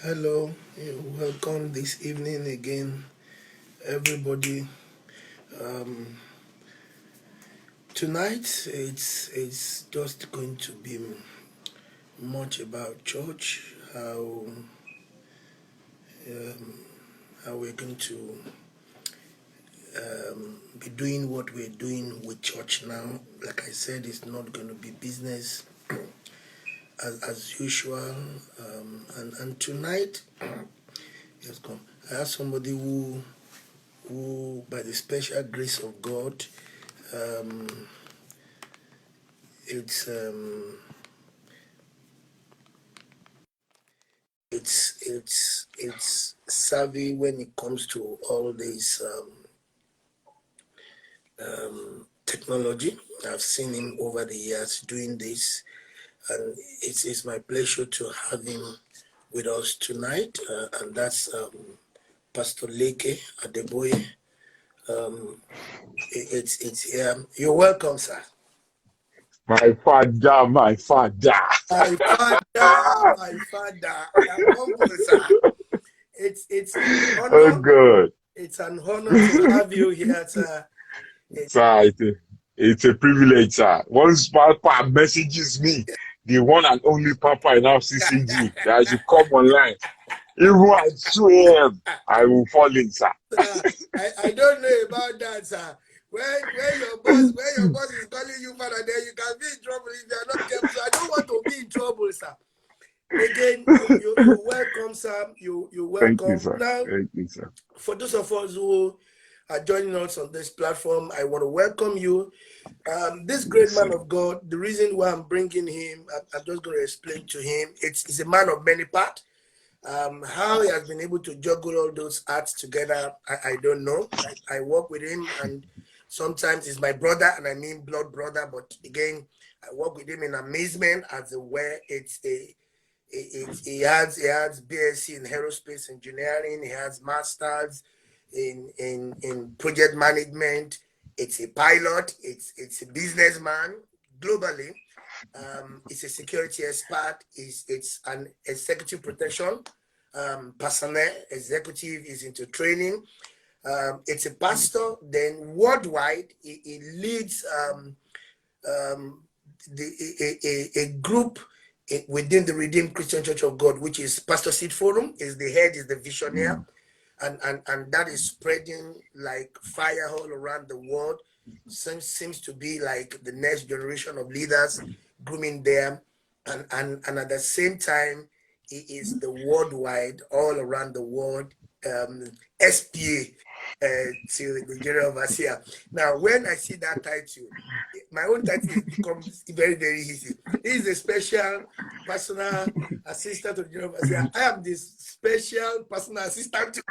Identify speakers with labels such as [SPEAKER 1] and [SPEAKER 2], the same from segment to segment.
[SPEAKER 1] Hello, welcome this evening again, everybody. Um, Tonight it's just going to be much about church, how we're going to be doing what we're doing with church now. Like I said, it's not going to be business as usual. And tonight, yes, come. I have somebody who, by the special grace of God, um, it's um, it's savvy when it comes to all this technology. I've seen him over the years doing this, and it's my pleasure to have him with us tonight. And that's Pastor Leke Adeboye. It's here. You're welcome, sir.
[SPEAKER 2] My father, my father.
[SPEAKER 1] My father. I'm humble, sir. It's an
[SPEAKER 2] Oh,
[SPEAKER 1] honor.
[SPEAKER 2] good.
[SPEAKER 1] It's an honor to have you here, sir. It,
[SPEAKER 2] Sir, it's a privilege, sir. Once Papa messages me, the one and only Papa in FCCG, that I should come online, even at 2 a.m., I will fall in, sir.
[SPEAKER 1] I don't know about that, sir. When your boss is calling you father, then you can be in trouble if you are not careful. So I don't want to be in trouble, sir. Again, you welcome, sir. You
[SPEAKER 2] Thank you,
[SPEAKER 1] welcome.
[SPEAKER 2] sir.
[SPEAKER 1] Now,
[SPEAKER 2] Thank you, sir.
[SPEAKER 1] for those of us who are joining us on this platform, I want to welcome you. This great
[SPEAKER 2] Yes,
[SPEAKER 1] man
[SPEAKER 2] sir.
[SPEAKER 1] of God, the reason why I'm bringing him, I'm just going to explain to him. It's a man of many parts. How he has been able to juggle all those arts together, I don't know. I work with him, and sometimes he's my brother, and I mean blood brother. But again, I work with him in amazement as a where it's a he has BSc in aerospace engineering. He has masters in project management. It's a pilot. It's a businessman globally. It's a security expert. It's an executive protection personnel executive. Is into training. It's a pastor. Then worldwide, he leads um, a group within the Redeemed Christian Church of God, which is Pastor Seed Forum. Is the head, is the visionaire,
[SPEAKER 2] Mm.
[SPEAKER 1] and that is spreading like fire all around the world. Seems to be like the next generation of leaders grooming them, and at the same time, he is the worldwide, all around the world, SPA to the general overseer. Now, when I see that title, my own title is becomes very, very easy. He is a special personal assistant to the general overseer. I am this special personal assistant to.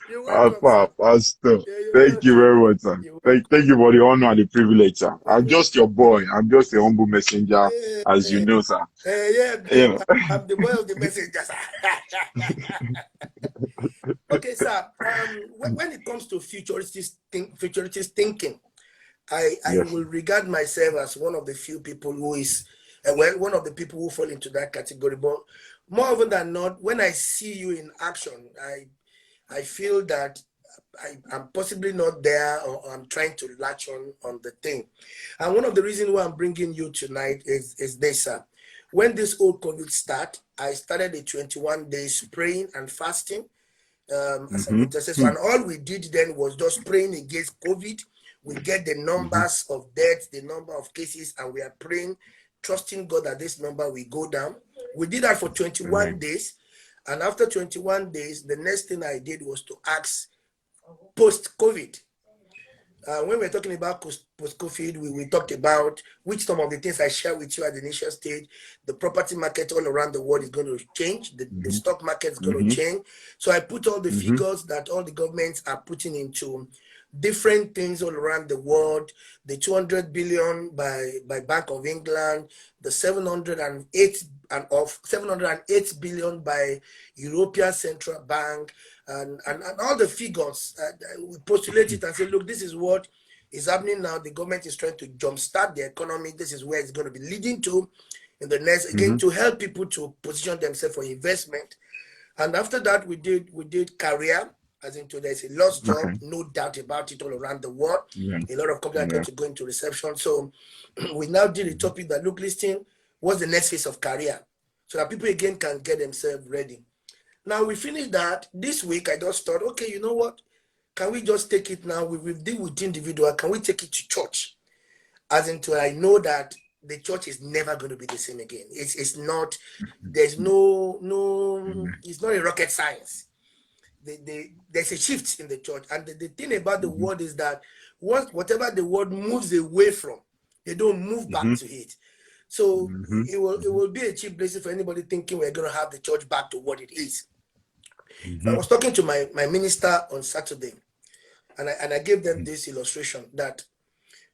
[SPEAKER 1] You're welcome,
[SPEAKER 2] Papa,
[SPEAKER 1] sir.
[SPEAKER 2] Pastor.
[SPEAKER 1] Yeah, you're
[SPEAKER 2] Thank you
[SPEAKER 1] welcome.
[SPEAKER 2] very much, sir.
[SPEAKER 1] You're
[SPEAKER 2] Thank
[SPEAKER 1] welcome.
[SPEAKER 2] you for the honor and the privilege, sir.
[SPEAKER 1] You're
[SPEAKER 2] I'm just
[SPEAKER 1] welcome.
[SPEAKER 2] your boy. I'm just a humble messenger,
[SPEAKER 1] Yeah,
[SPEAKER 2] as you know, sir.
[SPEAKER 1] yeah,
[SPEAKER 2] You know.
[SPEAKER 1] I'm the boy of the messenger, sir. Okay, sir. When it comes to futuristic thinking, I
[SPEAKER 2] Yes.
[SPEAKER 1] will regard myself as one of the few people who is, one of the people who fall into that category. But more often than not, when I see you in action, I feel that I'm possibly not there, or I'm trying to latch on the thing. And one of the reasons why I'm bringing you tonight is this, sir. When this whole COVID start, I started a 21 days praying and fasting as an
[SPEAKER 2] Mm-hmm.
[SPEAKER 1] intercessor. And all we did then was just praying against COVID. We get the
[SPEAKER 2] Mm-hmm.
[SPEAKER 1] numbers of deaths, the number of cases, and we are praying, trusting God that this number will go down. We did that for 21
[SPEAKER 2] Amen.
[SPEAKER 1] days. And after 21 days, the next thing I did was to ask post COVID. When we're talking about post-COVID, we talked about which some of the things I shared with you at the initial stage. The property market all around the world is going to change. The
[SPEAKER 2] Mm-hmm.
[SPEAKER 1] stock market is going to
[SPEAKER 2] Mm-hmm.
[SPEAKER 1] change. So I put all the
[SPEAKER 2] Mm-hmm.
[SPEAKER 1] figures that all the governments are putting into different things all around the world. The 200 billion by Bank of England, the 708 billion by European Central Bank, and all the figures. We postulate it and say, look, this is what is happening now. The government is trying to jumpstart the economy. This is where it's going to be leading to. in the next, again, to help people to position themselves for investment. And after that, we did career, as into there's a lost job, no doubt about it, all around the world. A lot of companies are going to go into reception. So we now did a topic that, look, listing, what's the next phase of career? So that people again can get themselves ready. Now we finished that. This week I just thought, okay, you know what? Can we just take it now? We deal with individual. Can we take it to church? As into, I know that the church is never going to be the same again. It's not, there's no, it's not a rocket science. There's a shift in the church. And the thing about the word is that whatever the word moves away from, they don't move back to it. So it will be a cheap blessing for anybody thinking we're going to have the church back to what it is. I was talking to my minister on Saturday, and I gave them this illustration that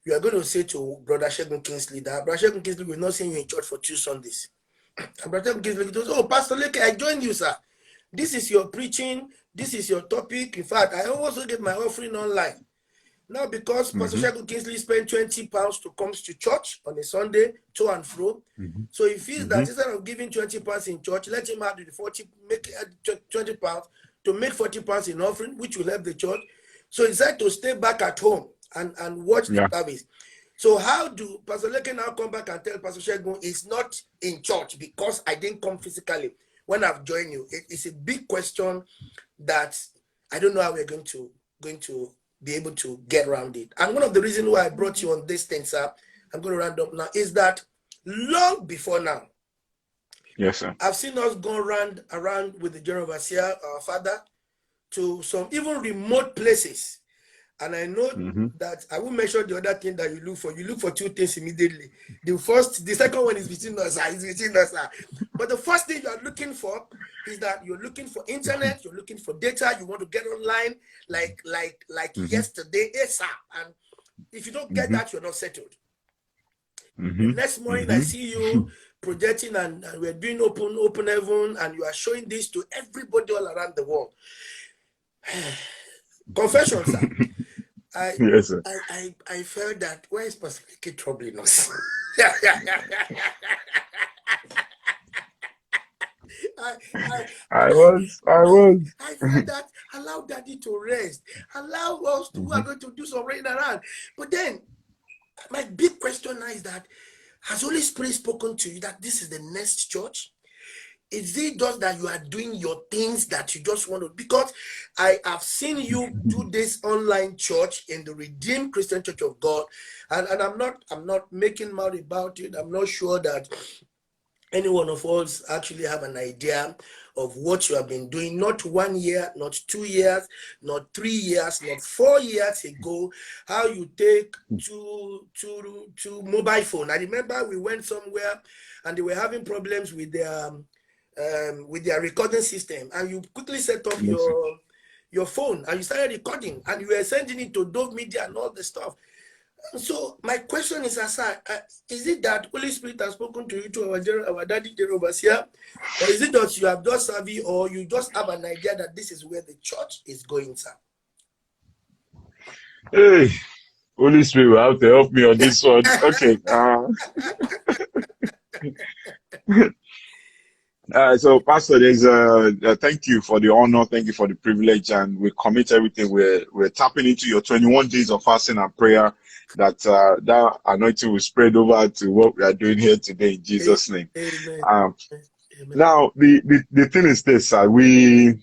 [SPEAKER 1] you are going to say to Brother Shegun Kingsley that Brother Shegun Kingsley will not see you in church for 2 Sundays. And Brother Shegun Kingsley goes, oh, Pastor Leke, I joined you, sir. This is your preaching. This is your topic. In fact, I also get my offering online. Now, because Pastor Shegun Kingsley spent £20 to come to church on a Sunday, to and fro. So he feels that instead of giving £20 in church, let him add the 40, make £20 to make £40 in offering, which will help the church. So he decided to stay back at home and watch the service. So how do Pastor Leke now come back and tell Pastor Shegun it's not in church because I didn't come physically when I've joined you? It's a big question that I don't know how we're going to be able to get around it. And one of the reasons why I brought you on this thing, sir, I'm going to round up now, is that long before now,
[SPEAKER 2] yes, sir,
[SPEAKER 1] I've seen us go around with the General Overseer, our father, to some even remote places. And I know that I will mention the other thing that you look for. You look for 2 things immediately. The second one is between us. But the first thing you are looking for is that you're looking for internet, you're looking for data, you want to get online like yesterday, ASAP. And if you don't get that, you're not settled. The next morning, I see you projecting and we're doing open heaven, and you are showing this to everybody all around the world. Confession, sir.
[SPEAKER 2] Yes, sir.
[SPEAKER 1] I felt that, where is Pastor Leke troubling us?
[SPEAKER 2] I was.
[SPEAKER 1] I felt that, allow Daddy to rest. Allow us to, who are going to do some running around. But then, my big question now is that, has Holy Spirit spoken to you that this is the next church? Is it just that you are doing your things that you just want to? Because I have seen you do this online church in the Redeemed Christian Church of God, and I'm not making mouth about it. I'm not sure that any one of us actually have an idea of what you have been doing. Not 1 year, not 2 years, not 3 years, not 4 years ago. How you take to mobile phone. I remember we went somewhere and they were having problems with their recording system, and you quickly set up your phone and you started recording, and you were sending it to Dove Media and all the stuff. So my question is, is it that Holy Spirit has spoken to you, to our daddy General Overseer, or is it that you have just savvy, or you just have an idea that this is where the church is going, sir?
[SPEAKER 2] Hey, Holy Spirit will have to help me on this one. Okay. So, Pastor, there's thank you for the honor, thank you for the privilege, and we commit everything. We're tapping into your 21 days of fasting and prayer. That anointing will spread over to what we are doing here today in Jesus' name.
[SPEAKER 1] Amen.
[SPEAKER 2] Now, the thing is this: I don't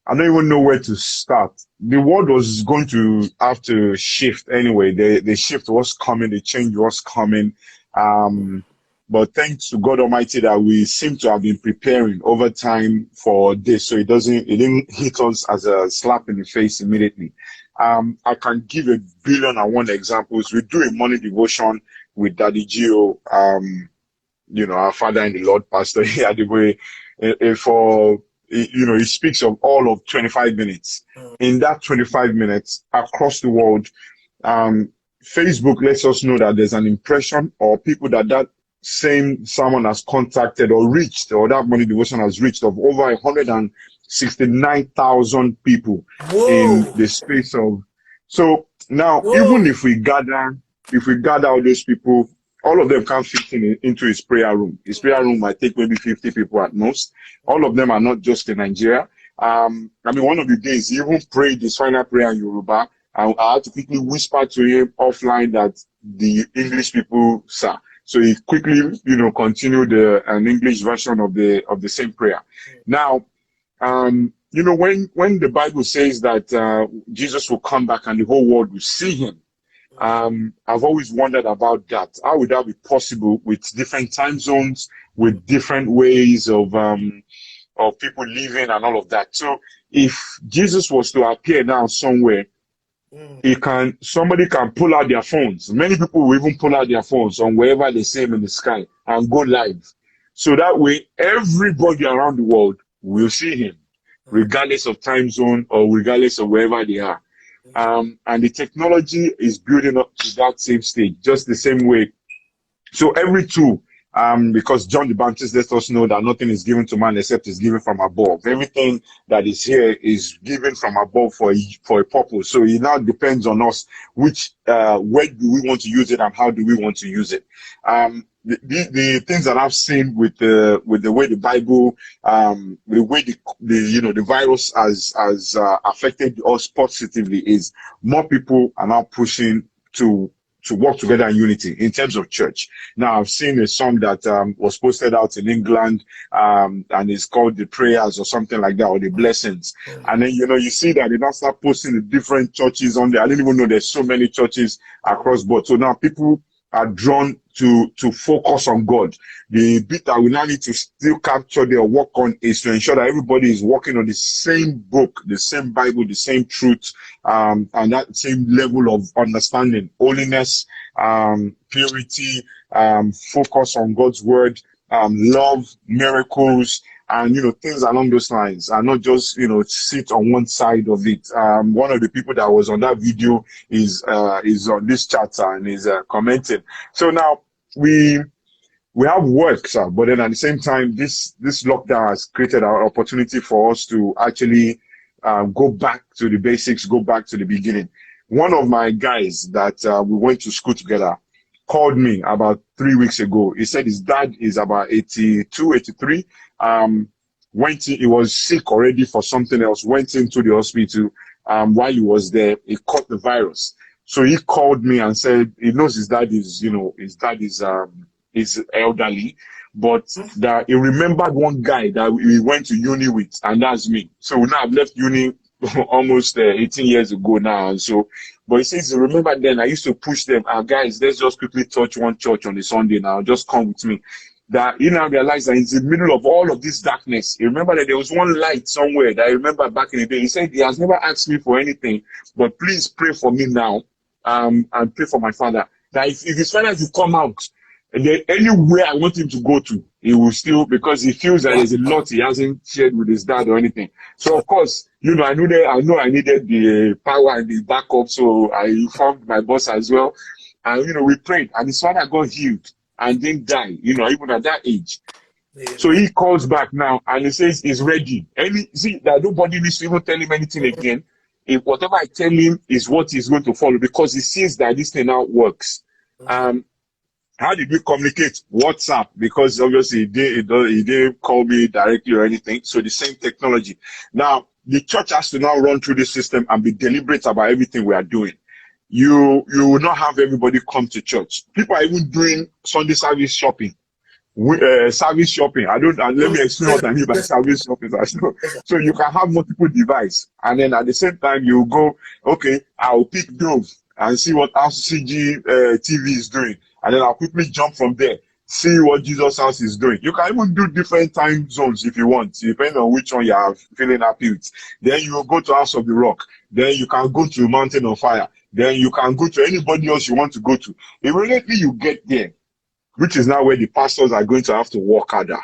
[SPEAKER 2] even know where to start. The world was going to have to shift anyway. The shift was coming, the change was coming. But thanks to God Almighty that we seem to have been preparing over time for this, so it didn't hit us as a slap in the face immediately. I can give 1,000,001 examples. We do a morning devotion with Daddy Gio, our father in the Lord, Pastor Adeboye, he speaks of all of 25 minutes. In that 25 minutes across the world, Facebook lets us know that there's an impression or people that same sermon has contacted or reached, or that morning devotion has reached, of over 169,000 people.
[SPEAKER 1] Whoa.
[SPEAKER 2] In the space of. So now,
[SPEAKER 1] Whoa.
[SPEAKER 2] even if we gather all those people all of them can't fit into his prayer room. His prayer room might take maybe 50 people at most. All of them are not just in Nigeria. I mean, one of the days, he even prayed his final prayer in Yoruba. And I had to quickly whisper to him offline that the English people, sir. So he quickly, continued an English version of the same prayer. Now, when the Bible says that Jesus will come back and the whole world will see him, I've always wondered about that. How would that be possible with different time zones, with different ways of people living and all of that? So if Jesus was to appear now somewhere, somebody can pull out their phones. Many people will even pull out their phones on wherever they see him in the sky and go live. So that way, everybody around the world will see him, regardless of time zone or regardless of wherever they are. And the technology is building up to that same stage, just the same way. So every tool, because John the Baptist lets us know that nothing is given to man except is given from above. Everything that is here is given from above for a purpose. So it now depends on us which where do we want to use it and how do we want to use it. The things that I've seen with the way the Bible, the way the virus has affected us positively is more people are now pushing to work together in unity in terms of church. Now, I've seen a song that was posted out in England, and it's called The Prayers or something like that, or The Blessings. And then, you see that they now start posting the different churches on there. I didn't even know there's so many churches across board. So now people are drawn to focus on God. The bit that we now need to still capture their work on is to ensure that everybody is working on the same book, the same Bible, the same truth, and that same level of understanding, holiness, purity, focus on God's word, love, miracles, and things along those lines, and not just sit on one side of it. One of the people that was on that video is on this chat and is commenting. So now we have work, sir, but then at the same time, this lockdown has created an opportunity for us to actually go back to the basics, go back to the beginning. One of my guys that we went to school together called me about 3 weeks ago. He said his dad is about 82, 83. He was sick already for something else, went into the hospital. While he was there, he caught the virus. So he called me and said he knows his dad is elderly, but that he remembered one guy that he went to uni with, and that's me. So now I've left uni almost 18 years ago now. And so, but he says, remember then I used to push them, guys, let's just quickly touch one church on the Sunday now, just come with me. That he now realized that in the middle of all of this darkness, he remembered that there was one light somewhere that I remember back in the day. He said he has never asked me for anything, but please pray for me now, and pray for my father. That if his father to come out, and then anywhere I want him to go to, he will still, because he feels that there's a lot he hasn't shared with his dad or anything. So of course, I know I needed the power and the backup, so I informed my boss as well. And we prayed, and his father got healed and didn't die, even at that age. Yeah. So he calls back now and he says he's ready. See that nobody needs to even tell him anything again. If whatever I tell him is what he's going to follow, because he sees that this thing now works. How did we communicate? WhatsApp, because obviously he didn't call me directly or anything. So the same technology. Now the church has to now run through the system and be deliberate about everything we are doing. You will not have everybody come to church. People are even doing Sunday service shopping. Service shopping. Let me explain what I mean by service shopping. So you can have multiple devices, and then at the same time you go, okay, I'll pick Dove and see what RCG TV is doing, and then I'll quickly jump from there, see what Jesus House is doing. You can even do different time zones if you want, depending on which one you are feeling happy with. Then you will go to House of the Rock. Then you can go to Mountain of Fire. Then you can go to anybody else you want to go to. Immediately you get there, which is now where the pastors are going to have to work harder.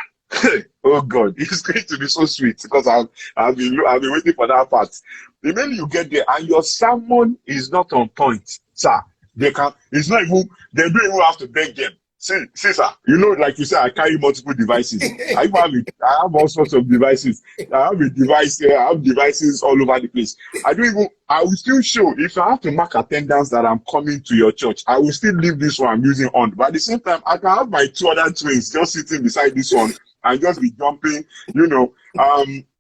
[SPEAKER 2] Oh God, it's going to be so sweet, because I've been waiting for that part. The minute you get there and your sermon is not on point, sir, they don't even have to beg them. See, sir, you know, like you said, I carry multiple devices. I have all sorts of devices. I have a device here. I have devices all over the place. I will still show, if I have to mark attendance that I'm coming to your church, I will still leave this one I'm using on. But at the same time, I can have my two other twins just sitting beside this one and just be jumping, you know.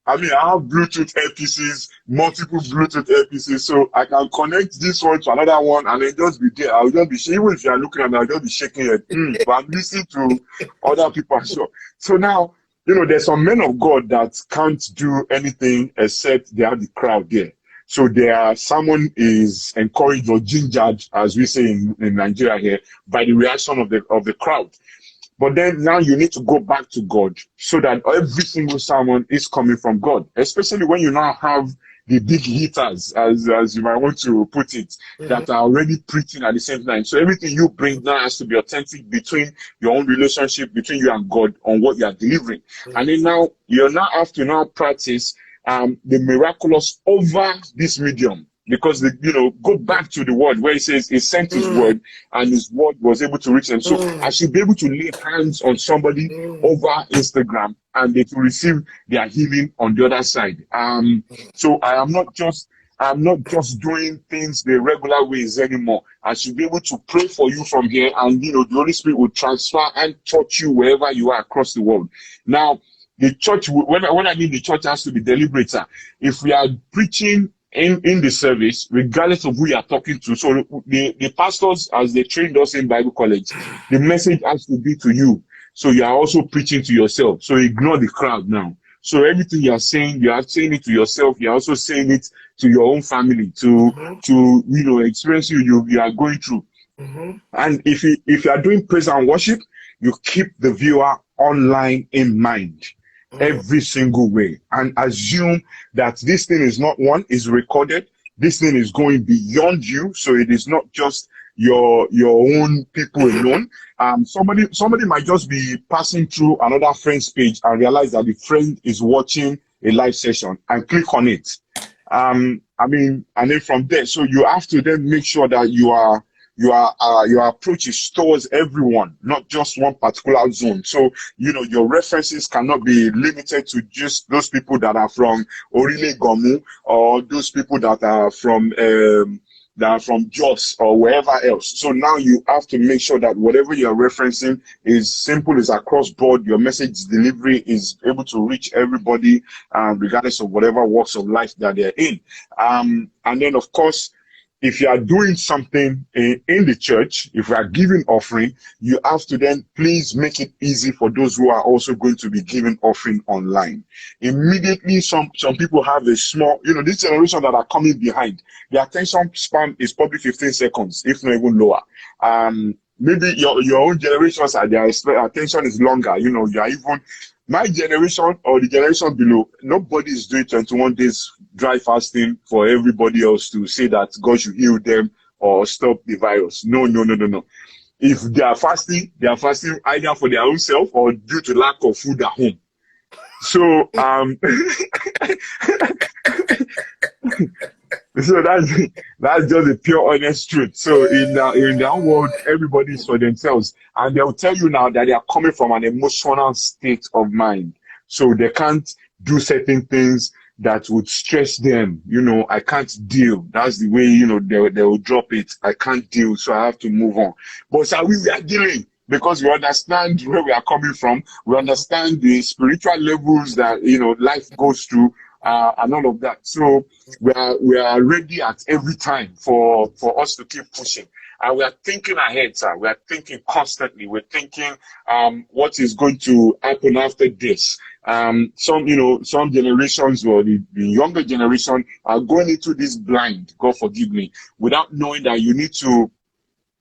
[SPEAKER 2] I have Bluetooth earpieces, multiple Bluetooth earpieces, so I can connect this one to another one and then just be there. I'll just be, even if you're looking at me, I'll just be shaking it. But I'm listening to other people as well. So now, you know, there's some men of God that can't do anything except they have the crowd there. So someone is encouraged or gingered, as we say in Nigeria here, by the reaction of the crowd. But then now you need to go back to God so that every single sermon is coming from God, especially when you now have the big hitters, as you might want to put it, that are already preaching at the same time. So everything you bring now has to be authentic between your own relationship, between you and God on what you are delivering. And then now you now have to now practice the miraculous over this medium. Because go back to the word where it says he sent his word and his word was able to reach them. So I should be able to lay hands on somebody over Instagram and they will receive their healing on the other side. So I'm not just doing things the regular ways anymore. I should be able to pray for you from here, and the Holy Spirit will transfer and touch you wherever you are across the world. Now, the church, when I mean the church has to be deliberate. If we are preaching in the service, regardless of who you are talking to. So the pastors, as they trained us in Bible college, the message has to be to you. So you are also preaching to yourself. So ignore the crowd now. So everything you are saying it to yourself. You're also saying it to your own family, to experience you are going through. And if you are doing praise and worship, you keep the viewer online in mind. Every single way, and assume that this thing is not is recorded. This thing is going beyond you, so it is not just your own people alone. Somebody might just be passing through another friend's page and realize that the friend is watching a live session and click on it. And then from there, so you have to then make sure that your approach is towards everyone, not just one particular zone. So, your references cannot be limited to just those people that are from Orile Gomu or those people that are from Jos or wherever else. So now you have to make sure that whatever you're referencing is simple, is across board. Your message delivery is able to reach everybody, regardless of whatever walks of life that they're in. And then, of course, if you are doing something in the church, if you are giving offering, you have to then please make it easy for those who are also going to be giving offering online. Immediately, some people have a small, this generation that are coming behind, the attention span is probably 15 seconds, if not even lower. Maybe your own generations, their attention is longer. You are even, my generation or the generation below, nobody is doing 21 days dry fasting for everybody else to say that God should heal them or stop the virus. No. If they are fasting either for their own self or due to lack of food at home. So, so that's just the pure honest truth. So in their own world, everybody is for themselves, and they'll tell you now that they are coming from an emotional state of mind, so they can't do certain things that would stress them. I can't deal. That's the way they will drop it. I can't deal, so I have to move on. But we are dealing. Because we understand where we are coming from, we understand the spiritual levels that life goes through, and all of that. So we are ready at every time for us to keep pushing. And we are thinking ahead, sir. We are thinking constantly. We're thinking what is going to happen after this. Some generations, or the younger generation, are going into this blind, God forgive me, without knowing that you need to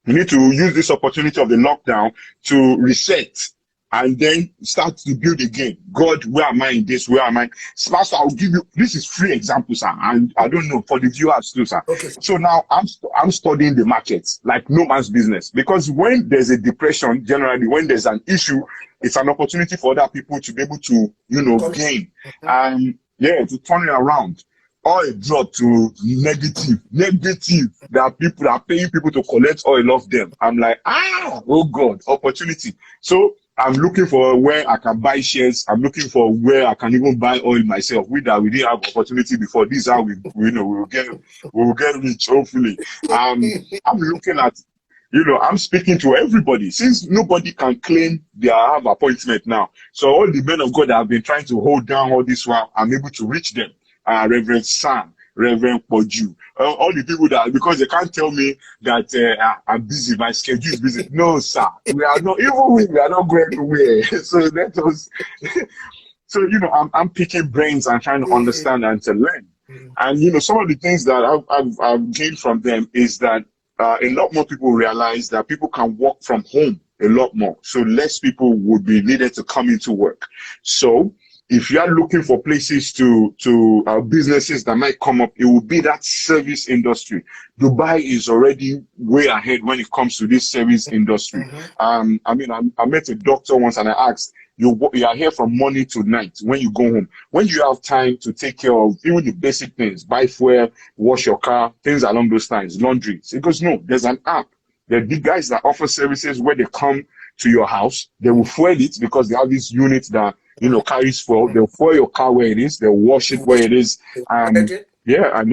[SPEAKER 2] use this opportunity of the lockdown to reset and then start to build again. God, where am I in this? Where am I? Pastor, I'll give you, this is free example, sir. And I don't know, for the viewers too, sir.
[SPEAKER 1] Okay.
[SPEAKER 2] So now I'm studying the markets like no man's business. Because when there's a depression, generally, when there's an issue, it's an opportunity for other people to be able to, gain. To turn it around. oil dropped to negative. There are people that are paying people to collect oil off them. I'm like, oh God, opportunity. So I'm looking for where I can buy shares. I'm looking for where I can even buy oil myself. We didn't have opportunity before. This is how we will get rich, hopefully. I'm looking at, I'm speaking to everybody since nobody can claim they have appointment now. So all the men of God that have been trying to hold down all this while, I'm able to reach them. Reverend Sam, Reverend Poju, all the people that, because they can't tell me that I'm busy, my schedule is busy. No, sir, we are not, even we are not going anywhere. So let us, so, I'm picking brains and trying to understand and to learn. And, some of the things that I've gained from them is that a lot more people realize that people can work from home a lot more. So less people would be needed to come into work. So if you are looking for places to businesses that might come up, it will be that service industry. Dubai is already way ahead when it comes to this service industry. I met a doctor once and I asked, you are here from morning to night. When you go home, when you have time to take care of even the basic things, buy fuel, wash your car, things along those lines, laundry. He goes, no, there's an app. There are big guys that offer services where they come to your house. They will fuel it because they have this unit that, carries fuel. They'll fuel your car where it is. They'll wash it where it is. Yeah, and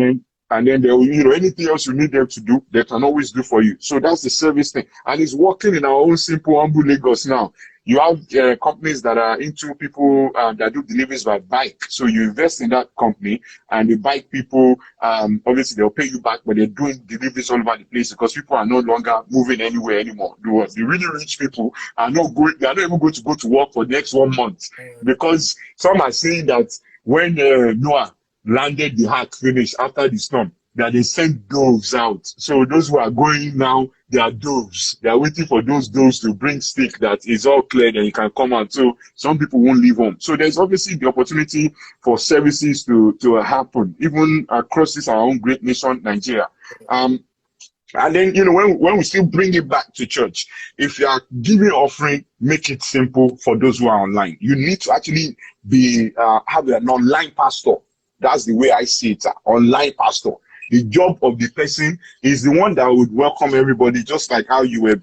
[SPEAKER 2] then they'll, anything else you need them to do, they can always do for you. So that's the service thing. And it's working in our own simple, humble Lagos now. You have companies that are into people that do deliveries by bike. So you invest in that company and the bike people, obviously they'll pay you back, but they're doing deliveries all over the place because people are no longer moving anywhere anymore. The really rich people are not even going to go to work for the next 1 month because some are saying that when Noah landed the ark finished after the storm, that they sent doves out. So those who are going now, they are doves. They are waiting for those doves to bring stick that is all cleared and you can come out. So some people won't leave home. So there's obviously the opportunity for services to happen, even across this our own great nation, Nigeria. And then, when we still bring it back to church, if you are giving offering, make it simple for those who are online. You need to actually have an online pastor. That's the way I see it, online pastor. The job of the person is the one that would welcome everybody, just like how you were,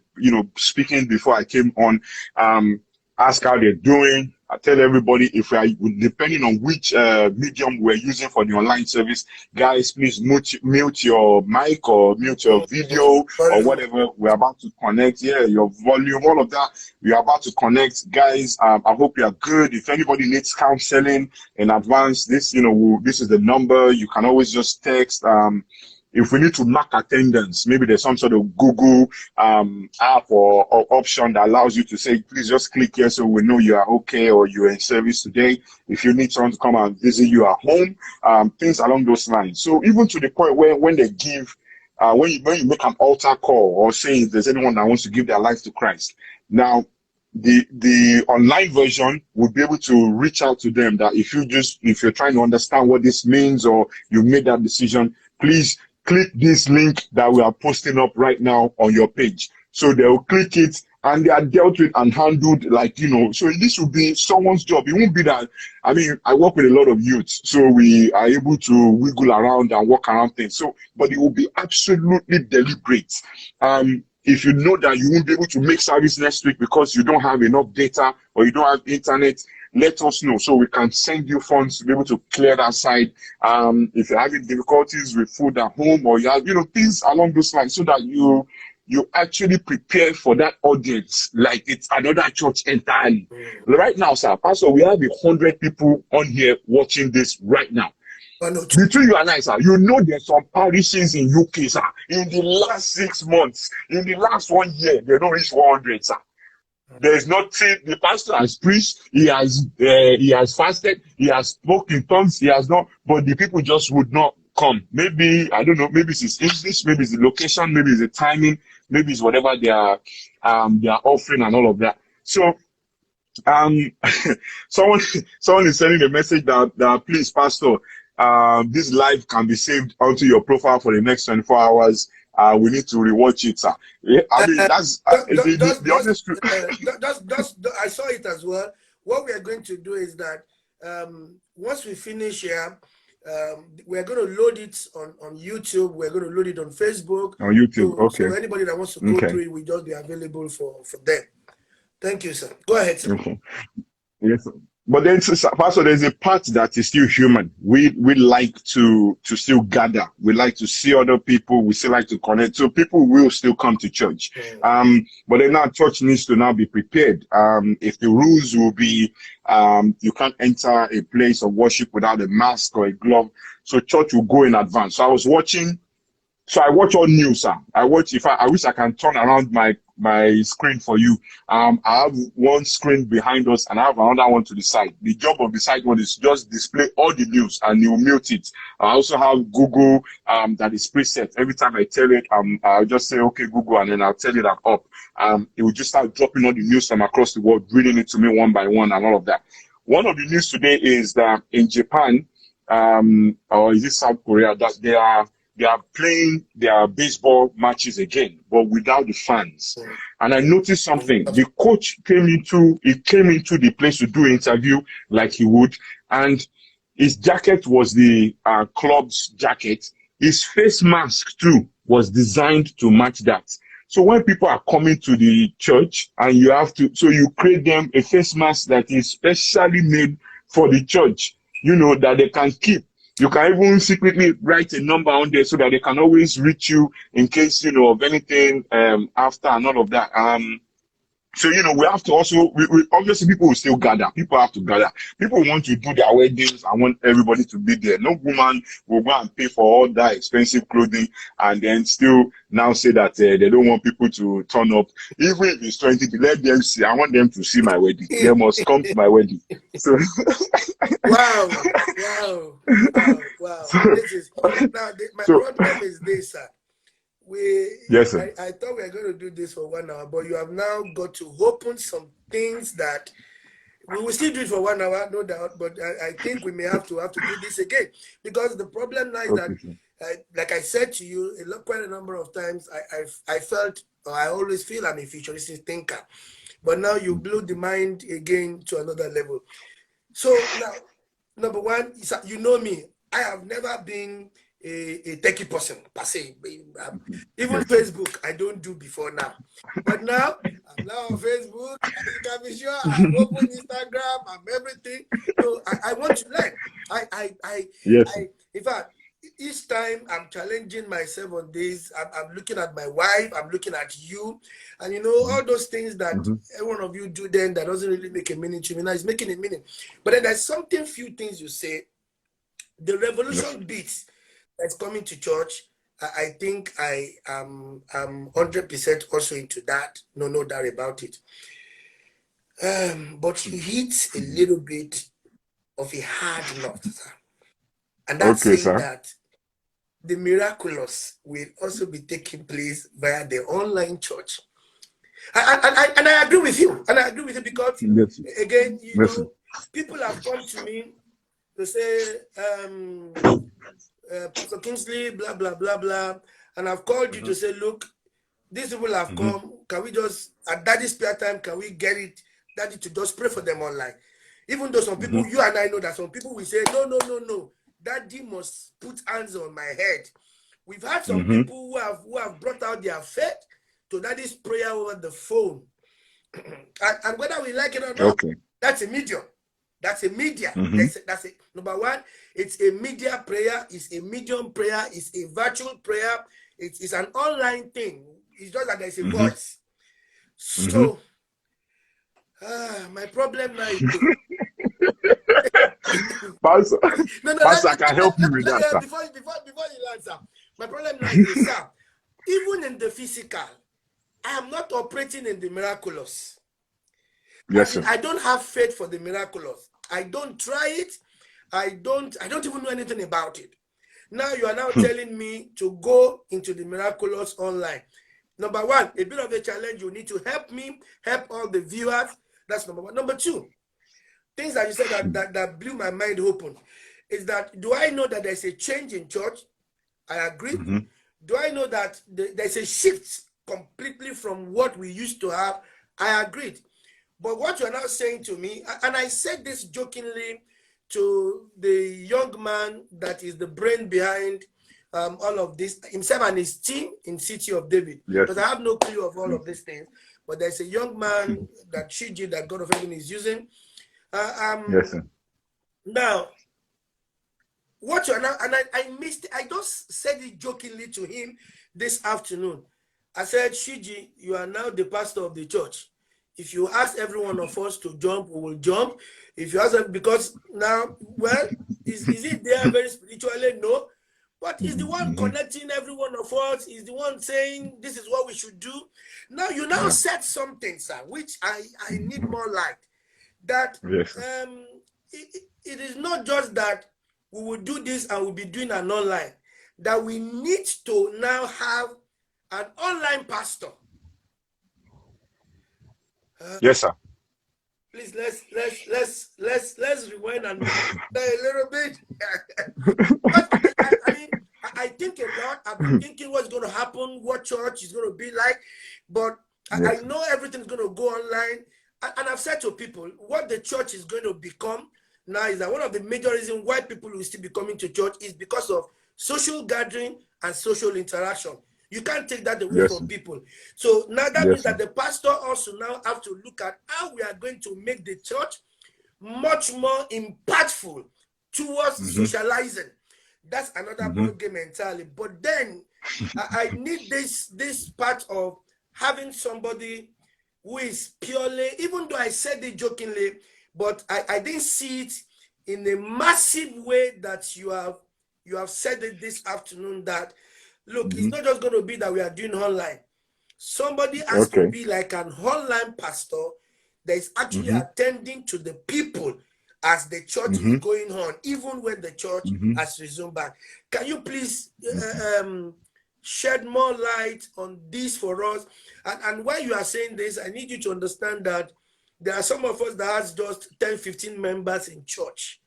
[SPEAKER 2] speaking before I came on. Ask how they're doing. I tell everybody, if we are, depending on which medium we're using for the online service, guys, please mute your mic or mute your video or whatever. We're about to connect. Yeah, your volume, all of that. We are about to connect, guys. I hope you are good. If anybody needs counseling in advance, this is the number. You can always just text. If we need to mark attendance, maybe there's some sort of Google app or option that allows you to say, please just click here so we know you are okay or you're in service today. If you need someone to come and visit you at home, things along those lines. So even to the point where when they give, when you make an altar call or say if there's anyone that wants to give their life to Christ, now the online version would be able to reach out to them that if you're trying to understand what this means or you made that decision, please click this link that we are posting up right now on your page. So they'll click it and they are dealt with and handled so this will be someone's job. It won't be that, I work with a lot of youths, so we are able to wiggle around and work around things. So, but it will be absolutely deliberate. If you know that you won't be able to make service next week because you don't have enough data or you don't have internet, let us know so we can send you funds to be able to clear that side. If you're having difficulties with food at home or you have, things along those lines so that you actually prepare for that audience like it's another church entirely. Right now, sir, Pastor, we have 100 people on here watching this right now. Between you and I, sir, there's some parishes in UK, sir, in the last 6 months, in the last 1 year, they don't reach 100, sir. There's nothing. The pastor has preached. He has fasted. He has spoken in tongues. He has not. But the people just would not come. Maybe I don't know. Maybe it's his English. Maybe it's the location. Maybe it's the timing. Maybe it's whatever they are offering and all of that. So, someone is sending a message that please, Pastor, this live can be saved onto your profile for the next 24 hours. We need to rewatch it, sir. Yeah, that's the honest truth.
[SPEAKER 1] I saw it as well. What we are going to do is that once we finish here, We're going to load it on YouTube. We're going to load it on Facebook.
[SPEAKER 2] On YouTube,
[SPEAKER 1] So
[SPEAKER 2] okay.
[SPEAKER 1] anybody that wants to go through it will just be available for them. Thank you, sir. Go ahead, sir.
[SPEAKER 2] Okay. Yes. But then, Pastor, there's a part that is still human. We like to still gather. We like to see other people. We still like to connect. So people will still come to church. But then now church needs to now be prepared. If the rules will be, you can't enter a place of worship without a mask or a glove. So church will go in advance. So I was watching. So I watch all news, sir. I wish I can turn around my screen for you. I have one screen behind us and I have another one to the side. The job of the side one is just display all the news and you mute it. I also have Google that is preset. Every time I tell it, I'll just say, okay, Google, and then I'll tell it I'm up. It will just start dropping all the news from across the world, reading it to me one by one and all of that. One of the news today is that in Japan, or is it South Korea, that they are playing their baseball matches again, but without the fans. And I noticed something. The coach came into the place to do an interview like he would, and his jacket was the club's jacket. His face mask too was designed to match that. So when people are coming to the church and you create them a face mask that is specially made for the church, that they can keep. You can even secretly write a number on there so that they can always reach you in case, of anything after and all of that. So, we have to also, obviously people will still gather. People have to gather. People want to do their weddings. I want everybody to be there. No woman will go and pay for all that expensive clothing and then still now say that they don't want people to turn up. Even if it's 20, let them see. I want them to see my wedding. They must come to my wedding. So.
[SPEAKER 1] Wow. This is, now, my problem is this, sir.
[SPEAKER 2] Yes, sir.
[SPEAKER 1] I thought we were going to do this for 1 hour, but you have now got to open some things that we will still do it for 1 hour, no doubt. But I think we may have to do this again, because the problem now is that, like I said to you, quite a number of times, I felt, or I always feel, I'm a futuristic thinker, but now you blew the mind again to another level. So now, number one, you know me, I have never been a techie person per se. Even Facebook, I don't do before now. But now, I'm now on Facebook, you can be sure, I'm open Instagram, I'm everything. So I want to learn. In fact, each time I'm challenging myself on this, I'm looking at my wife, I'm looking at you, and all those things that every one of you do then that doesn't really make a meaning to me. Now it's making a meaning. But then there's few things you say, the revolution beats that's coming to church. I think I am 100% also into that. No doubt about it. But you hit a little bit of a hard knot, sir. And that's saying that the miraculous will also be taking place via the online church. And I agree with you. And I agree with you because, again, people have come to me to say, Pastor Kingsley, blah, blah, blah, blah. And I've called you to say, look, these people have come. Can we just, at Daddy's prayer time, can we get it, Daddy, to just pray for them online? Even though some people, you and I know that some people will say, no. Daddy must put hands on my head. We've had some people who have brought out their faith to Daddy's prayer over the phone. and whether we like it or not, that's a medium. That's a media. That's a number one. It's a media prayer. It's a medium prayer. It's a virtual prayer. It's an online thing. It's just that there's a voice. So, my problem now is
[SPEAKER 2] Pastor, I can help you with that.
[SPEAKER 1] Before you answer, my problem now is, sir, even in the physical, I am not operating in the miraculous.
[SPEAKER 2] Yes, sir.
[SPEAKER 1] I don't have faith for the miraculous. I don't try it. I don't even know anything about it. Now you are now telling me to go into the miraculous online. Number one, a bit of a challenge. You need to help me, help all the viewers. That's number one. Number two, things that you said that blew my mind open is that, do I know that there's a change in church? I agree. Do I know that there's a shift completely from what we used to have? I agreed. But what you're now saying to me, and I said this jokingly to the young man that is the brain behind all of this, himself and his team in City of David.
[SPEAKER 2] Yes.
[SPEAKER 1] Because I have no clue of all of these things. But there's a young man that Shiji, that God of Heaven is using.
[SPEAKER 2] Yes, sir.
[SPEAKER 1] Now, what you are now, and I missed it. I just said it jokingly to him this afternoon. I said, Shiji, you are now the pastor of the church. If you ask every one of us to jump, we will jump. If you ask them, because now, well, is it there very spiritually? No. But he's the one connecting every one of us. He's the one saying, this is what we should do. Now, you now said something, sir, which I need more light. That
[SPEAKER 2] Yes.
[SPEAKER 1] it is not just that we will do this and we'll be doing an online. That we need to now have an online pastor.
[SPEAKER 2] Yes, sir.
[SPEAKER 1] Please let's rewind and a little bit. I mean, I think a lot. I've been thinking what's going to happen, what church is going to be like, but I know everything's going to go online. And I've said to people, what the church is going to become now is that one of the major reasons why people will still be coming to church is because of social gathering and social interaction. You can't take that away from people. So now that means that the pastor also now have to look at how we are going to make the church much more impactful towards socializing. That's another ball game entirely. But then I need this part of having somebody who is purely, even though I said it jokingly, but I didn't see it in a massive way that you have said it this afternoon, that look, it's not just going to be that we are doing online. Somebody has to be like an online pastor that is actually attending to the people as the church is going on, even when the church has resumed back. Can you please shed more light on this for us? And while you are saying this, I need you to understand that there are some of us that has just 10, 15 members in church.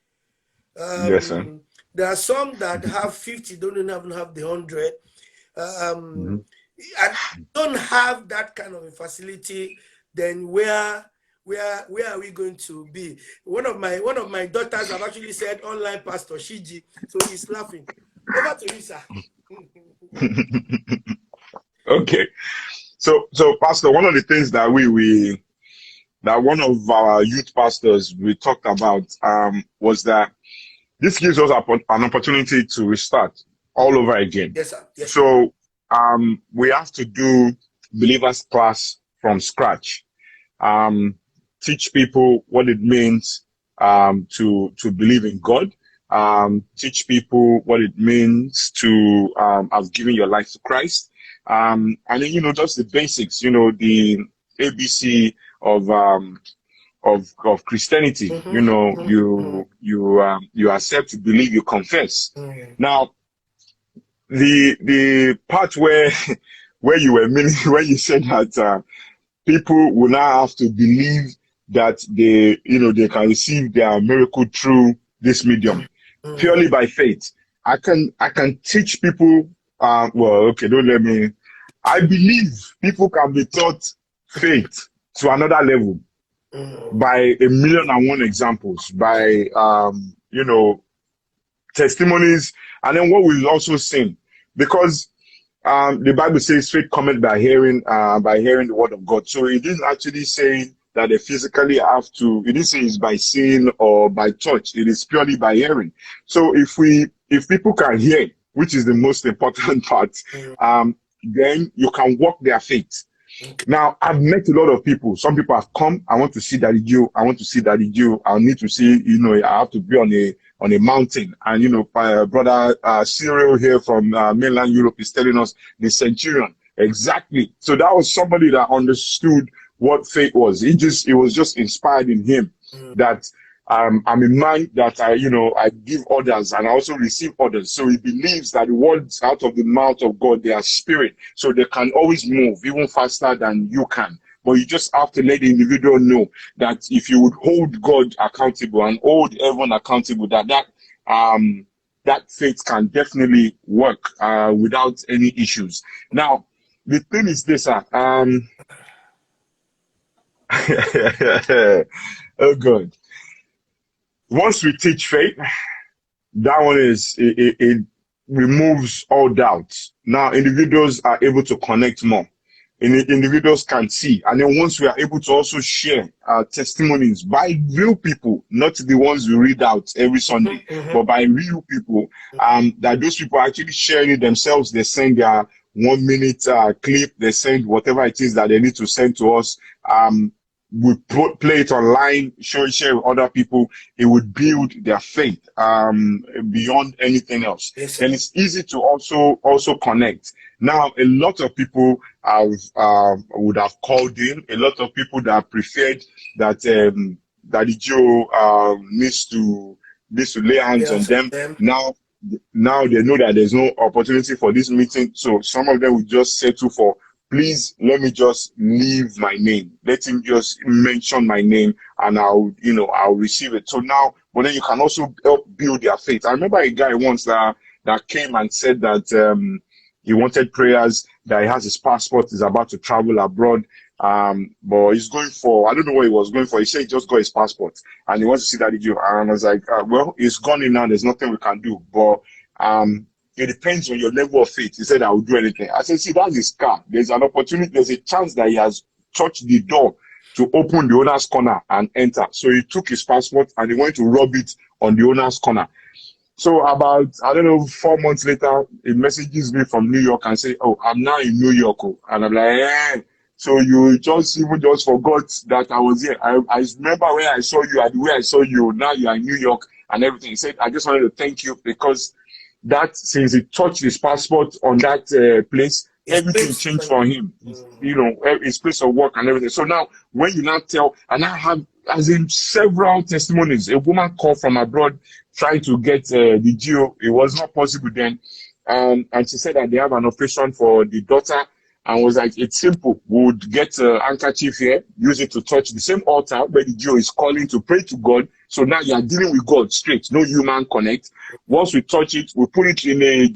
[SPEAKER 2] Yes, sir.
[SPEAKER 1] There are some that have 50, don't even have the 100. And don't have that kind of a facility, then where are we going to be? One of my daughters have actually said online pastor Shiji, so he's laughing. Over to you, sir.
[SPEAKER 2] Okay. So Pastor, one of the things that that one of our youth pastors we talked about was that this gives us an opportunity to restart all over again.
[SPEAKER 1] Yes, sir. Yes,
[SPEAKER 2] so we have to do believers class from scratch. Teach people what it means to believe in God. Teach people what it means to have given your life to Christ. And then, just the basics, the ABC of Christianity. You accept, you believe, you confess. Now, the part where you were meaning, where you said that people will now have to believe that they can receive their miracle through this medium purely by faith. I can teach people. I believe people can be taught faith to another level by 1,000,001 examples, by testimonies, and then what we've also seen, because the Bible says faith cometh by hearing the word of God. So it didn't actually say that they physically have to. It didn't say it's by seeing or by touch. It is purely by hearing. So if people can hear, which is the most important part, then you can walk their faith. Now, I've met a lot of people. Some people have come. I want to see Daddy Joe. I want to see Daddy Joe. I need to see. I have to be on a mountain. And brother Cyril here from mainland Europe is telling us the centurion. Exactly. So that was somebody that understood what faith was. It was just inspired in him that I'm a man that I give orders and I also receive orders. So he believes that the words out of the mouth of God, they are spirit. So they can always move even faster than you can. But you just have to let the individual know that if you would hold God accountable and hold everyone accountable, that faith can definitely work without any issues. Now, the thing is this, oh God. once we teach faith, that one is, it removes all doubts. Now individuals are able to connect more. Individuals can see. And then once we are able to also share testimonies by real people, not the ones we read out every Sunday, but by real people, that those people are actually sharing it themselves. They send their 1 minute clip, they send whatever it is that they need to send to us. We play it online, share with other people. It would build their faith beyond anything else.
[SPEAKER 1] Yes,
[SPEAKER 2] Then it's easy to also connect. Now, a lot of people would have called in. A lot of people that preferred that Daddy Joe needs to lay hands on them. Now they know that there's no opportunity for this meeting. So some of them will just settle for, please let me just leave my name. Let him just mention my name and I'll receive it. So now, but then you can also help build their faith. I remember a guy once that came and said that he wanted prayers, that he has his passport, he's about to travel abroad. But he's going for, I don't know what he was going for. He said he just got his passport and he wants to see Daddy Joe. And I was like, well, it's gone in now. There's nothing we can do. But it depends on your level of faith. He said, I will do anything. I said, see, that's his car. There's an opportunity. There's a chance that he has touched the door to open the owner's corner and enter. So he took his passport and he went to rub it on the owner's corner. So about, I don't know, 4 months later, he messages me from New York and say, oh, I'm now in New York. And I'm like, eh. So you just forgot that I was here. I remember where I saw you and the way I saw you. Now you are in New York and everything. He said, I just wanted to thank you because that since he touched his passport on that place, everything changed for him. His place of work and everything. So now when you now tell, and I have, as in several testimonies, a woman called from abroad trying to get the Geo. It was not possible then. And she said that they have an operation for the daughter and was like, it's simple. We would get a handkerchief here, use it to touch the same altar where the Geo is calling to pray to God. So now you are dealing with God straight, no human connect. Once we touch it, we put it in a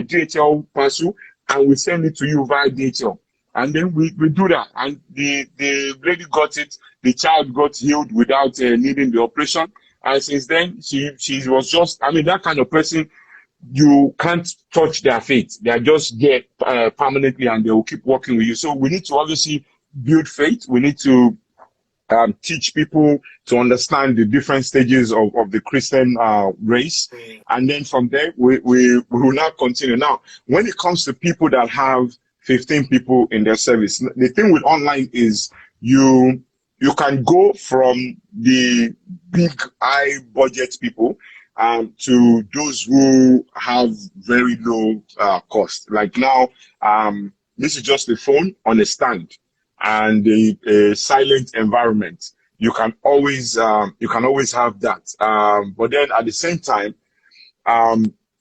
[SPEAKER 2] DHL parcel and we send it to you via DHL. And then we do that. And the lady got it. The child got healed without needing the operation. And since then, she was just, that kind of person, you can't touch their faith. They are just there permanently and they will keep working with you. So we need to obviously build faith. We need to teach people to understand the different stages of the Christian race. And then from there, we will now continue. Now, when it comes to people that have 15 people in their service, the thing with online is you can go from the big high budget people to those who have very low cost. Like now, this is just a phone on a stand and a silent environment. You can always have that. But then at the same time,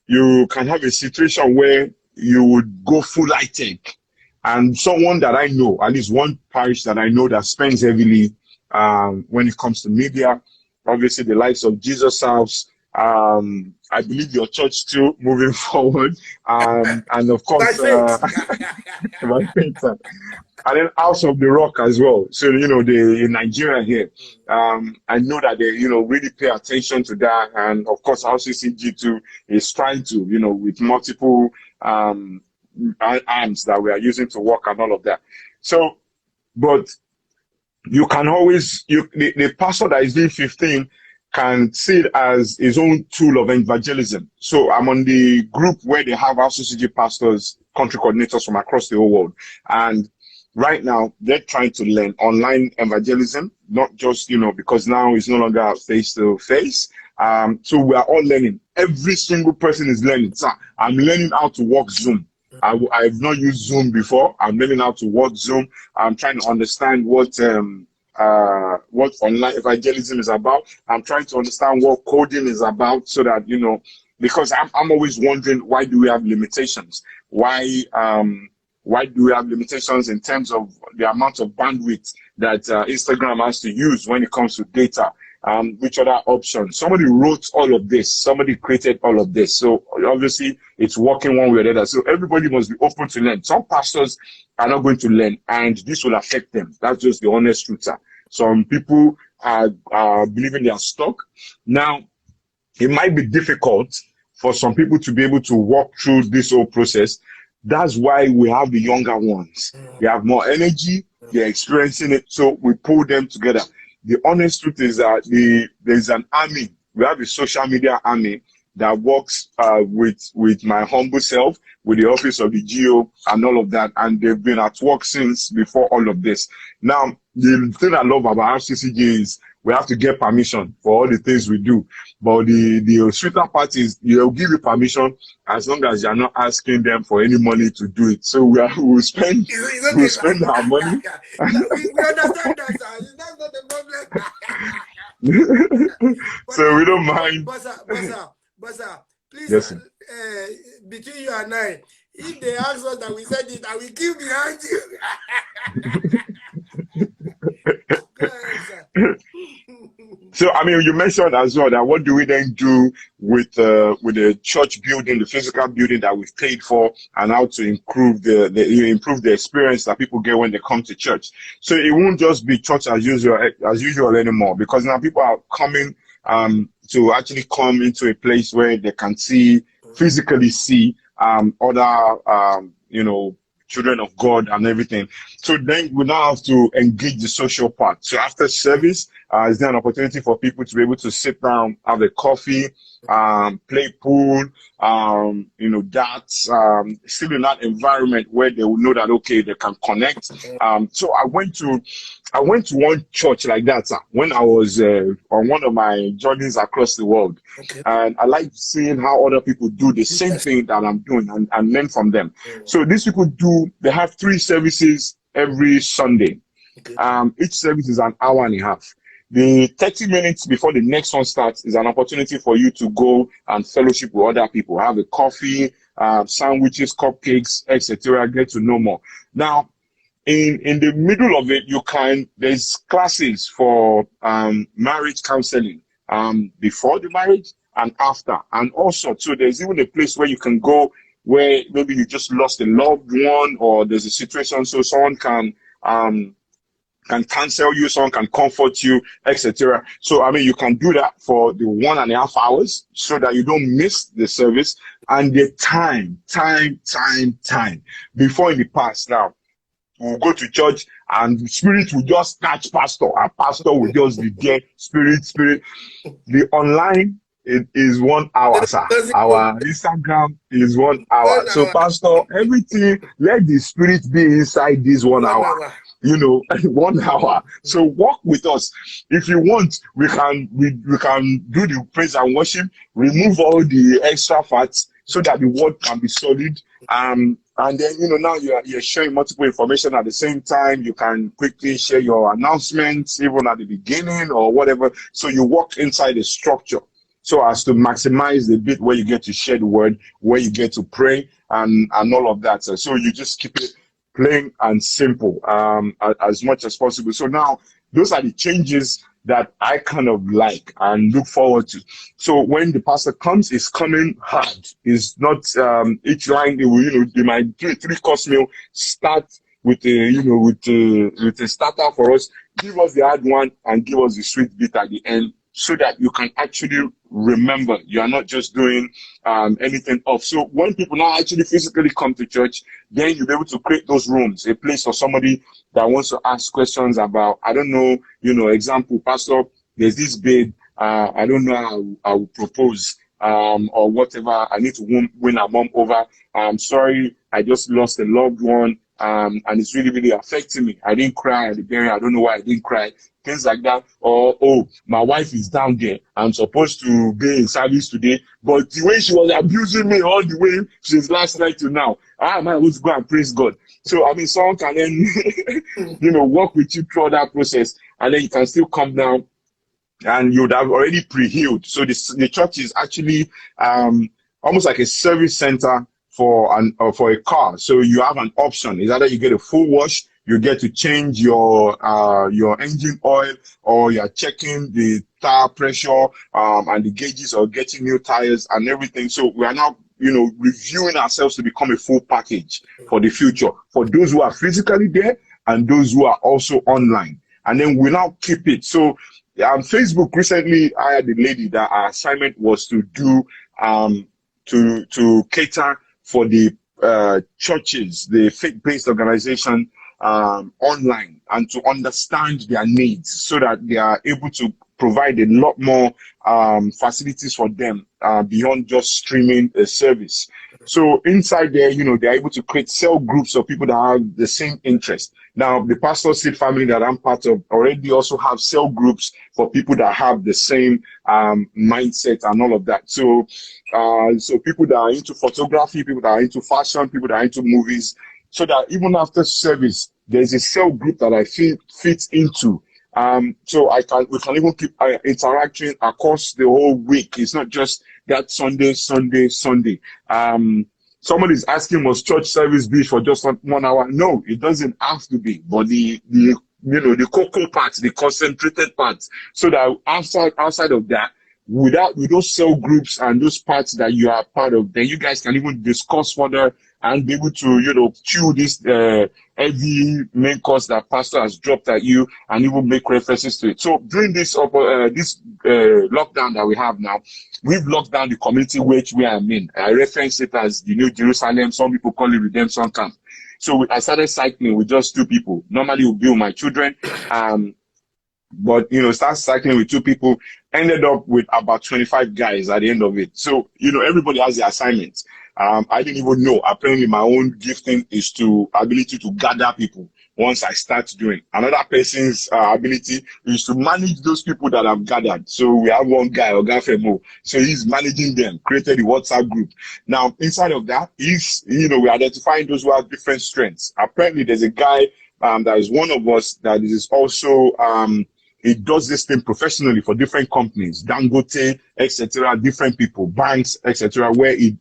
[SPEAKER 2] you can have a situation where you would go full high tech. And someone that I know, at least one parish that I know that spends heavily when it comes to media, obviously the likes of Jesus House, I believe your church too, moving forward, and of course, my faith, and then House of the Rock as well. So they in Nigeria here, I know that they really pay attention to that, and of course RCCG too is trying to with multiple arms that we are using to work and all of that. So, but you can always the pastor that is doing 15 can see it as his own tool of evangelism. So I'm on the group where they have RCCG pastors, country coordinators from across the whole world. And right now they're trying to learn online evangelism, not just, because now it's no longer face to face. So we are all learning. Every single person is learning. So I'm learning how to work Zoom. I've not used Zoom before. I'm learning how to work Zoom. I'm trying to understand what online evangelism is about. I'm trying to understand what coding is about so that, because I'm always wondering, why do we have limitations? Why do we have limitations in terms of the amount of bandwidth that Instagram has to use when it comes to data? Which other options? Somebody wrote all of this. Somebody created all of this. So obviously it's working one way or the other. So everybody must be open to learn. Some pastors are not going to learn and this will affect them. That's just the honest truth. Some people are believing they are stuck. Now, it might be difficult for some people to be able to walk through this whole process. That's why we have the younger ones. They have more energy, they're experiencing it, so we pull them together. The honest truth is that there's an army. We have a social media army that works with my humble self, with the office of the GO and all of that, and they've been at work since before all of this. Now, the thing I love about RCCG is we have to get permission for all the things we do. But the sweeter part is they'll give you permission as long as you're not asking them for any money to do it. So we'll spend our money.
[SPEAKER 1] We understand that, sir. That's not the problem.
[SPEAKER 2] So we don't mind.
[SPEAKER 1] But sir, please,
[SPEAKER 2] yes,
[SPEAKER 1] between you and I, if they ask us that we said it, I will give behind you.
[SPEAKER 2] So, I mean, you mentioned as well that what do we then do with the church building, the physical building that we've paid for, and how to improve the experience that people get when they come to church. So it won't just be church as usual anymore, because now people are coming to actually come into a place where they can physically see other children of God and everything. So then we now have to engage the social part. So after service, is there an opportunity for people to be able to sit down, have a coffee, play pool, darts, still in that environment where they will know that, okay, they can connect. So I went to one church like that, sir, when I was on one of my journeys across the world. Okay. And I like seeing how other people do the same thing that I'm doing and learn from them. So these people they have 3 services every Sunday. Okay. Each service is an hour and a half. The 30 minutes before the next one starts is an opportunity for you to go and fellowship with other people, have a coffee, sandwiches, cupcakes, etc. Get to know more. Now, in the middle of it, there's classes for marriage counseling before the marriage and after. And also, too, there's even a place where you can go where maybe you just lost a loved one, or there's a situation so someone can counsel you, someone can comfort you, etc. So, I mean, you can do that for the 1.5 hours so that you don't miss the service. And the time. Before in the past now, we'll go to church and spirit will just catch pastor. Our pastor will just be there, spirit. The online, it is 1 hour, sir. Our Instagram is 1 hour. So, pastor, everything, let the spirit be inside this 1 hour. 1 hour. So walk with us. If you want, we can do the praise and worship, remove all the extra fats so that the word can be solid. And then, now you're sharing multiple information at the same time. You can quickly share your announcements, even at the beginning or whatever. So you walk inside the structure so as to maximize the bit where you get to share the word, where you get to pray and all of that. So you just keep it plain and simple as much as possible. So now those are the changes that I kind of like and look forward to. So when the pastor comes, it's coming hard. It's not each line they might do a 3-course meal, start with a starter for us, give us the hard one and give us the sweet bit at the end, so that you can actually remember. You are not just doing anything off. So when people now actually physically come to church, then you'll be able to create those rooms, a place for somebody that wants to ask questions about, I don't know, example, pastor, there's this babe, I don't know how I will propose, or whatever. I need to win a mom over. I'm sorry, I just lost a loved one, and it's really, really affecting me. I didn't cry at the burial. I don't know why I didn't cry. Things like that. Or, oh, my wife is down there. I'm supposed to be in service today, but the way she was abusing me all the way since last night to now, I might want to go and praise God. So, I mean, someone can then, work with you through that process, and then you can still come down and you would have already pre-healed. So the church is actually almost like a service center for a car. So you have an option. It's either you get a full wash, you get to change your engine oil, or you're checking the tire pressure and the gauges, or getting new tires and everything. So we are now reviewing ourselves to become a full package for the future, for those who are physically there and those who are also online. And then we now keep it. So Facebook recently hired a lady that our assignment was to do to cater for the churches, the faith-based organization online, and to understand their needs so that they are able to provide a lot more facilities for them beyond just streaming a service. So inside there, they're able to create cell groups of people that have the same interest. Now, the Pastor Seed family that I'm part of already also have cell groups for people that have the same mindset and all of that. So, so people that are into photography, people that are into fashion, people that are into movies, so that even after service, there's a cell group that I fit into. So we can even keep interacting across the whole week. It's not just that Sunday. Somebody is asking, must church service be for just 1 hour? No, it doesn't have to be. But the cocoa part, the concentrated part, so that outside of that, with those cell groups and those parts that you are part of, then you guys can even discuss further and be able to, chew this heavy main course that pastor has dropped at you and even make references to it. So during this lockdown that we have now, we've locked down the community which we are in. I reference it as the New Jerusalem. Some people call it Redemption Camp. So I started cycling with just 2 people. Normally, it would be with my children. But, start cycling with 2 people, ended up with about 25 guys at the end of it. So, everybody has their assignments. I didn't even know. Apparently, my own gifting is ability to gather people once I start doing. Another person's ability is to manage those people that I've gathered. So we have one guy, Ogafemo. So he's managing them, created a WhatsApp group. Now, inside of that is, we're identifying those who have different strengths. Apparently, there's a guy that is one of us that is also he does this thing professionally for different companies, Dangote, etc., different people, banks, etc., where he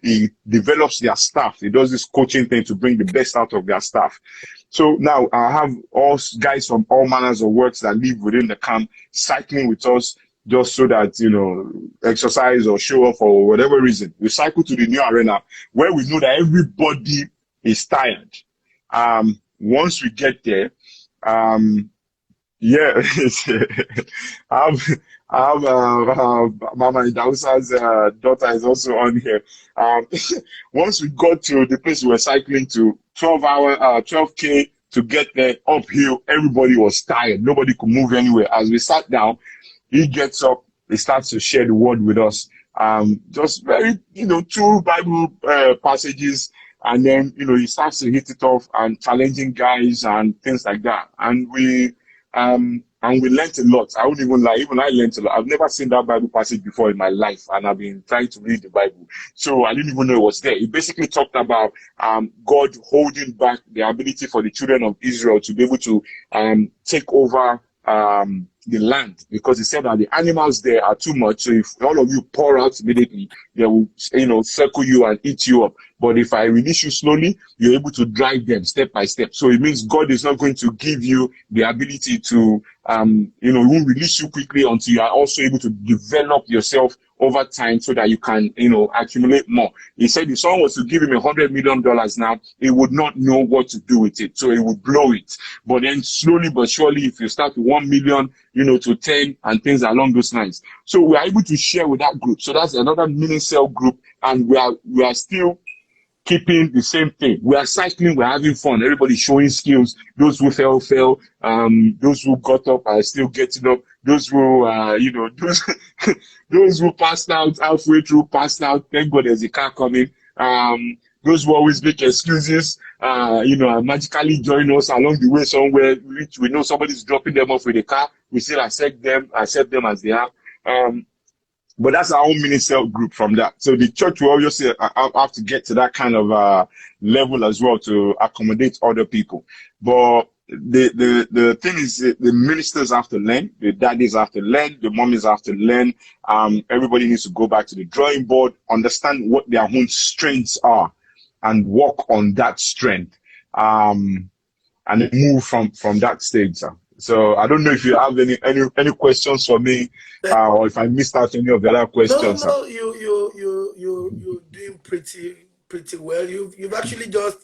[SPEAKER 2] develops their staff. He does this coaching thing to bring the best out of their staff. So now I have all guys from all manners of works that live within the camp cycling with us just so that, exercise or show off for whatever reason. We cycle to the new arena where we know that everybody is tired. Once we get there, yeah, I have Mama Idausa's daughter is also on here. Once we got to the place we were cycling to, 12K to get there uphill, everybody was tired. Nobody could move anywhere. As we sat down, he gets up, he starts to share the word with us. Just very, 2 Bible passages. And then, he starts to hit it off and challenging guys and things like that. And we learned a lot. I wouldn't even lie, even I learned a lot. I've never seen that Bible passage before in my life, and I've been trying to read the Bible. So I didn't even know it was there. It basically talked about God holding back the ability for the children of Israel to be able to take over the land, because he said that the animals there are too much. So if all of you pour out immediately, they will, circle you and eat you up. But if I release you slowly, you're able to drive them step by step. So it means God is not going to give you the ability to, he won't release you quickly until you are also able to develop yourself over time so that you can, accumulate more. He said if someone was to give him $100 million now, he would not know what to do with it. So he would blow it. But then slowly but surely, if you start with 1 million, to 10 and things along those lines. So we are able to share with that group. So that's another mini cell group. And we are still keeping the same thing. We are cycling, we're having fun. Everybody's showing skills. Those who fell. Those who got up are still getting up. Those who, those who passed out halfway through, passed out. Thank God there's a car coming. Those who always make excuses, and magically join us along the way somewhere, which we know somebody's dropping them off with a car. We still accept them as they are. But that's our own mini cell group from that. So the church will obviously have to get to that kind of level as well to accommodate other people. But the thing is, the ministers have to learn, the daddies have to learn, the mommies have to learn. Everybody needs to go back to the drawing board, understand what their own strengths are, and work on that strength, and then move from that stage. So I don't know if you have any questions for me, or if I missed out any of the other questions.
[SPEAKER 1] No, you're doing pretty well. You've actually just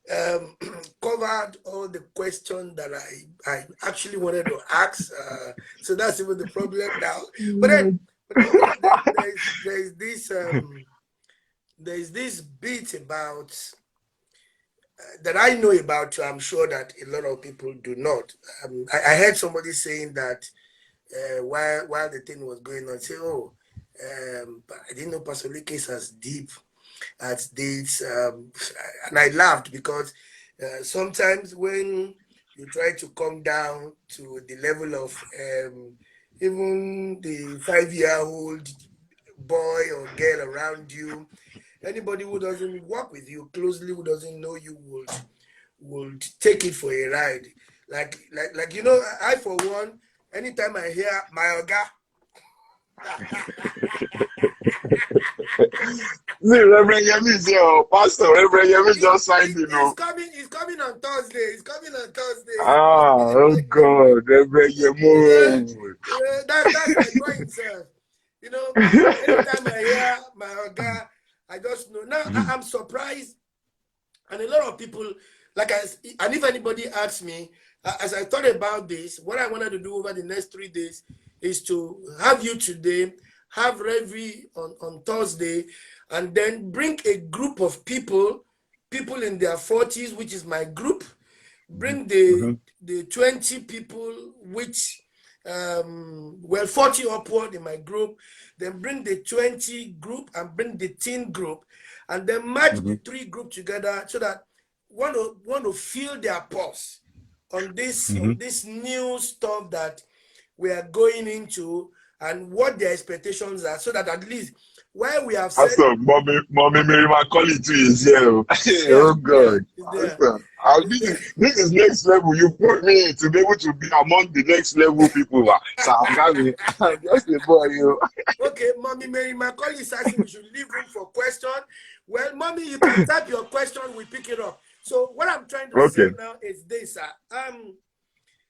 [SPEAKER 1] covered all the questions that I actually wanted to ask. So that's even the problem now. But then there's this bit about that I know about. I'm sure that a lot of people do not. I heard somebody saying that while the thing was going on, say, "Oh, I didn't know Pastor Leke is as deep as this," and I laughed because sometimes when you try to come down to the level of even the 5-year-old boy or girl around you, anybody who doesn't work with you closely, who doesn't know you, would take it for a ride. Like I for one, anytime I hear my oga.
[SPEAKER 2] Reverend Yemi is here, Pastor. Reverend Yemi just signed, you know.
[SPEAKER 1] He's coming on Thursday.
[SPEAKER 2] Oh God, Reverend Yemi.
[SPEAKER 1] That's my point, sir. You know, anytime I hear my oga, I just know. Now I'm surprised, and a lot of people, and if anybody asks me, as I thought about this, what I wanted to do over the next 3 days is to have you today, have Reverie on Thursday, and then bring a group of people in their 40s, which is my group, bring the 20 people, which 40 upward in my group, then bring the 20 group and bring the teen group, and then match the 3 groups together so that want to feel their pulse on this new stuff that we are going into and what their expectations are, so that at least while we have said,
[SPEAKER 2] Pastor, Mommy Mary Macaulay too is here. Oh God. This is next level. You put me to be able to be among the next level people. So I'm just a boy, you.
[SPEAKER 1] Okay, Mommy Mary Macaulay is asking we should leave room for question. Well, Mommy, you can type your question, we pick it up. So what I'm trying to say now is this,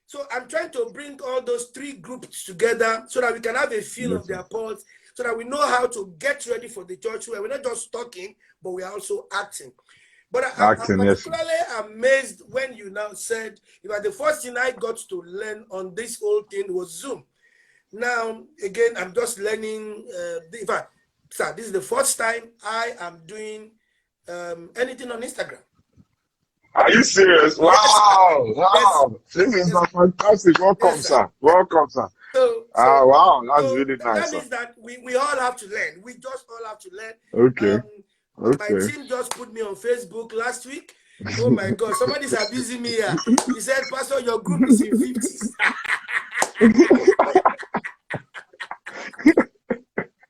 [SPEAKER 1] so I'm trying to bring all those 3 groups together so that we can have a feel of their pulse, so that we know how to get ready for the church where we're not just talking, but we're also acting. But I'm particularly amazed when you now said, the first thing I got to learn on this whole thing was Zoom. Now, again, I'm just learning. In fact, sir, this is the first time I am doing anything on Instagram.
[SPEAKER 2] Are you serious? Wow! Wow! This is fantastic. Welcome, sir. Welcome, sir. Wow, that's really nice.
[SPEAKER 1] That means that we all have to learn. We just all have to learn.
[SPEAKER 2] Okay.
[SPEAKER 1] My team just put me on Facebook last week. Oh my God, somebody's abusing me here. He said, Pastor, your group is in 50s.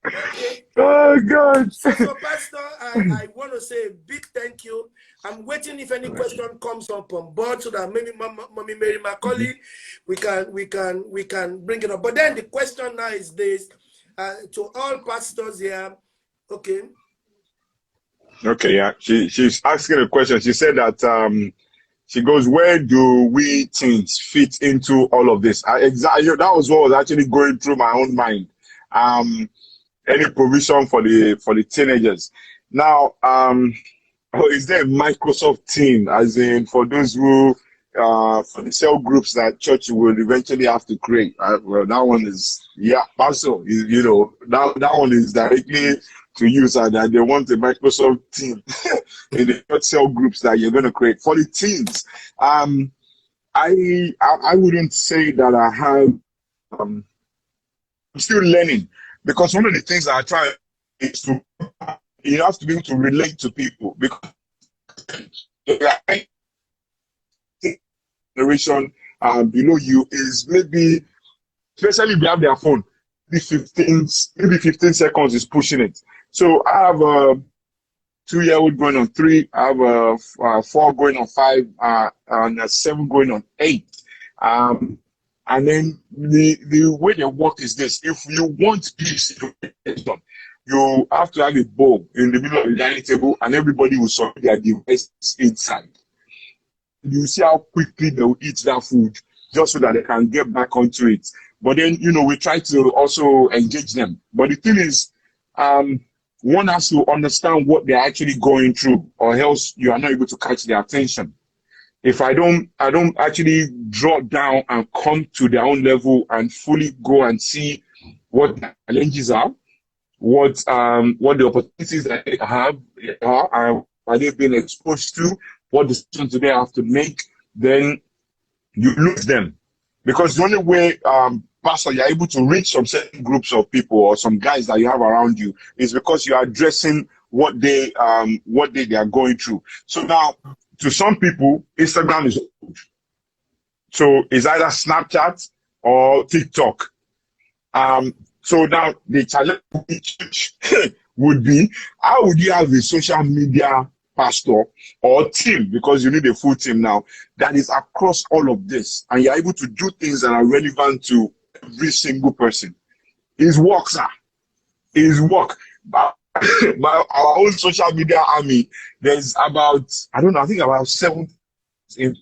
[SPEAKER 1] Okay.
[SPEAKER 2] Oh God.
[SPEAKER 1] So Pastor, I want to say a big thank you. I'm waiting if any question comes up on board so that maybe Mommy Mary Macaulay, we can bring it up. But then the question now is this, to all pastors here, okay.
[SPEAKER 2] Okay, yeah. She's asking a question. She said that she goes, where do we teens fit into all of this? Exactly, that was what was actually going through my own mind. Any provision for the teenagers. Now, is there a Microsoft team, as in for those who for the cell groups that church will eventually have to create? Well, that one is, Pastor, that one is directly to use, that they want a Microsoft team in the church cell groups that you're going to create for the teens. I wouldn't say that I have. I'm still learning, because one of the things that I try is to, you have to be able to relate to people, because generation below you is maybe, especially if they have their phone, maybe 15 seconds is pushing it. So I have a 2-year-old going on 3, I have a 4 going on 5, and a 7 going on 8. And then the way they work is this: if you want peace, you have to have a bowl in the middle of the dining table, and everybody will submit their devices inside. You see how quickly they will eat that food, just so that they can get back onto it. But then, we try to also engage them. But the thing is, one has to understand what they're actually going through, or else you are not able to catch their attention. If I don't actually drop down and come to their own level and fully go and see what the challenges are, what the opportunities that they have are they being exposed to, what decisions do they have to make, then you lose them. Because the only way, Pastor, you're able to reach some certain groups of people or some guys that you have around you is because you are addressing what they are going through. So now, to some people, Instagram is old. So it's either Snapchat or TikTok. So now the challenge would be, how would you have a social media pastor or team, because you need a full team now, that is across all of this, and you're able to do things that are relevant to every single person? It's work, sir. It's work. But our own social media army, there's about, I don't know, I think about 7 in,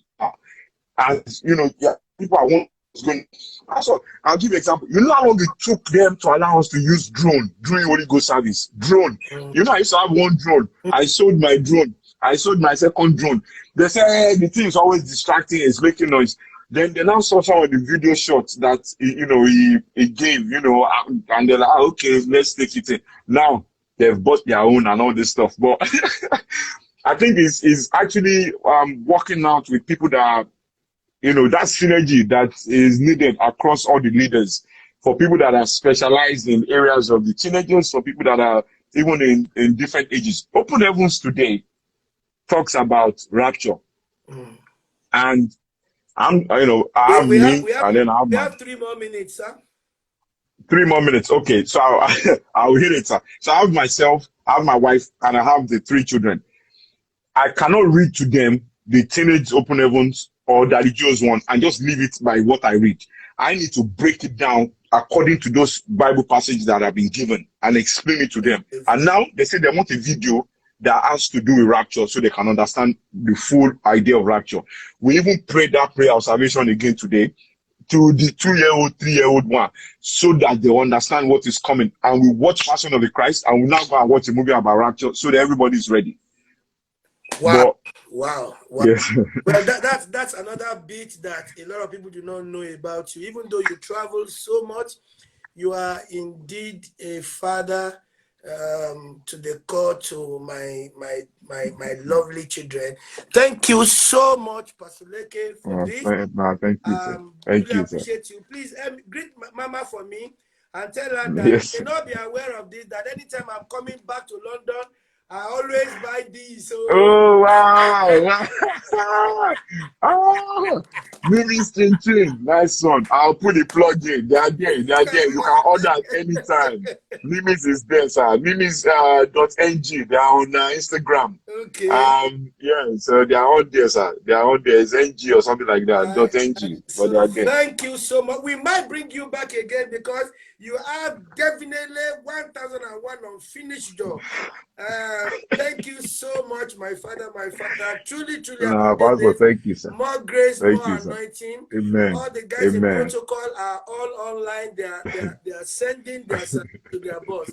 [SPEAKER 2] and you know, yeah, people are one going. Also, I'll give you an example. You know how long it took them to allow us to use drone during Holy Ghost service? Drone. You know, I used to have one drone. I sold my drone. I sold my second drone. They said, hey, the thing is always distracting, it's making noise. Then they now saw some of the video shots that he gave, you know, and they're like, okay, let's take it in. Now they've bought their own and all this stuff. But I think it's actually working out with people that are, you know, that synergy that is needed across all the leaders, for people that are specialized in areas of the teenagers, for people that are even in different ages. Open Heavens today talks about rapture. And I have me, and then I have
[SPEAKER 1] we have 3 more minutes, sir.
[SPEAKER 2] 3 more minutes. Okay, so I'll hit it, sir. So I have myself, I have my wife, and I have the 3 children. I cannot read to them the teenage Open Heavens or Daddy Joe's one and just leave it by what I read. I need to break it down according to those Bible passages that have been given and explain it to them. And now they say they want a video that has to do with rapture so they can understand the full idea of rapture. We even prayed that prayer of salvation again today to the 2-year-old, 3-year-old one, so that they understand what is coming. And we watch Passion of the Christ, and we now go and watch a movie about rapture so that everybody's ready.
[SPEAKER 1] Wow. Wow.
[SPEAKER 2] Yes.
[SPEAKER 1] Well, that's another bit that a lot of people do not know about you. Even though you travel so much, you are indeed a father to the core, to my lovely children. Thank you so much, Pastor Leke, for this.
[SPEAKER 2] Thank you, sir. Thank
[SPEAKER 1] really
[SPEAKER 2] you,
[SPEAKER 1] appreciate you. Please greet Mama for me and tell her that
[SPEAKER 2] yes,
[SPEAKER 1] you may not be aware of this, that anytime I'm coming back to London, I always buy these. So.
[SPEAKER 2] Oh, wow. Oh, Mimi's Chin. Nice one. I'll put the plug in. They are there. They are there. You can order at any time. Mimi's is there, sir. Mimi's .ng. They are on Instagram.
[SPEAKER 1] Okay.
[SPEAKER 2] Yeah, so they are on there, sir. They are on there. It's NG or something like that. .ng.
[SPEAKER 1] So
[SPEAKER 2] but they are there.
[SPEAKER 1] Thank you so much. We might bring you back again because you have definitely 1001 unfinished job. Thank you so much, my father. Truly,
[SPEAKER 2] Pastor, thank you, sir.
[SPEAKER 1] More grace,
[SPEAKER 2] thank
[SPEAKER 1] more
[SPEAKER 2] you,
[SPEAKER 1] anointing.
[SPEAKER 2] Amen.
[SPEAKER 1] All the guys
[SPEAKER 2] Amen.
[SPEAKER 1] in protocol are all online. They are sending their to their boss.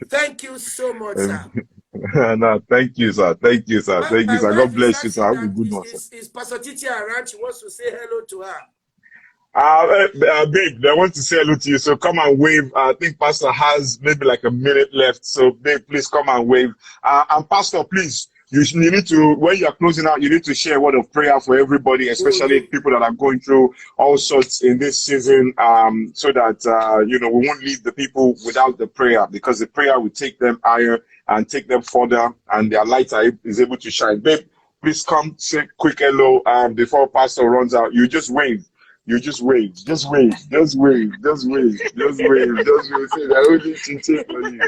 [SPEAKER 1] Thank you so much, sir.
[SPEAKER 2] No, thank you, sir. Thank you, sir. Thank you, sir. God bless you, sir. Have a good one, sir.
[SPEAKER 1] Is Pastor Titi around? She wants to say hello to her.
[SPEAKER 2] Babe, I want to say hello to you. So come and wave. I think Pastor has maybe like a minute left. So babe, please come and wave. And Pastor, please, you need to, when you are closing out, you need to share a word of prayer for everybody, especially people that are going through all sorts in this season, so that, we won't leave the people without the prayer, because the prayer will take them higher and take them further, and their light is able to shine. Babe, please come say quick hello before Pastor runs out. You just wave. You just wave. Just wave. Just wave. Just wave. Just wave. Just wave. Say that only teaching for you.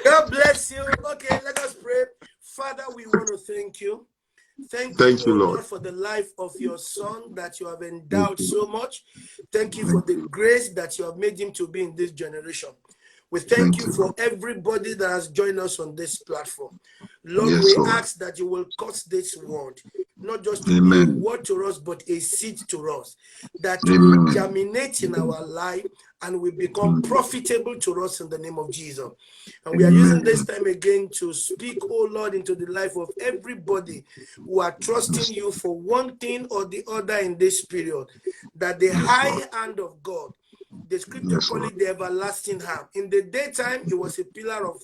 [SPEAKER 1] God bless you. Okay, let us pray. Father, we want to thank you. Thank you, Lord, for the life of your son that you have endowed so much. Thank you for the grace that you have made him to be in this generation. We thank you for everybody that has joined us on this platform. Lord, we ask that you will cause this word not just to be a word to us, but a seed to us, that will germinate in our life and will become profitable to us in the name of Jesus. And we are using this time again to speak, oh Lord, into the life of everybody who are trusting you for one thing or the other in this period, that the high hand of God, the scripture call it the everlasting hand. In the daytime, it was a pillar of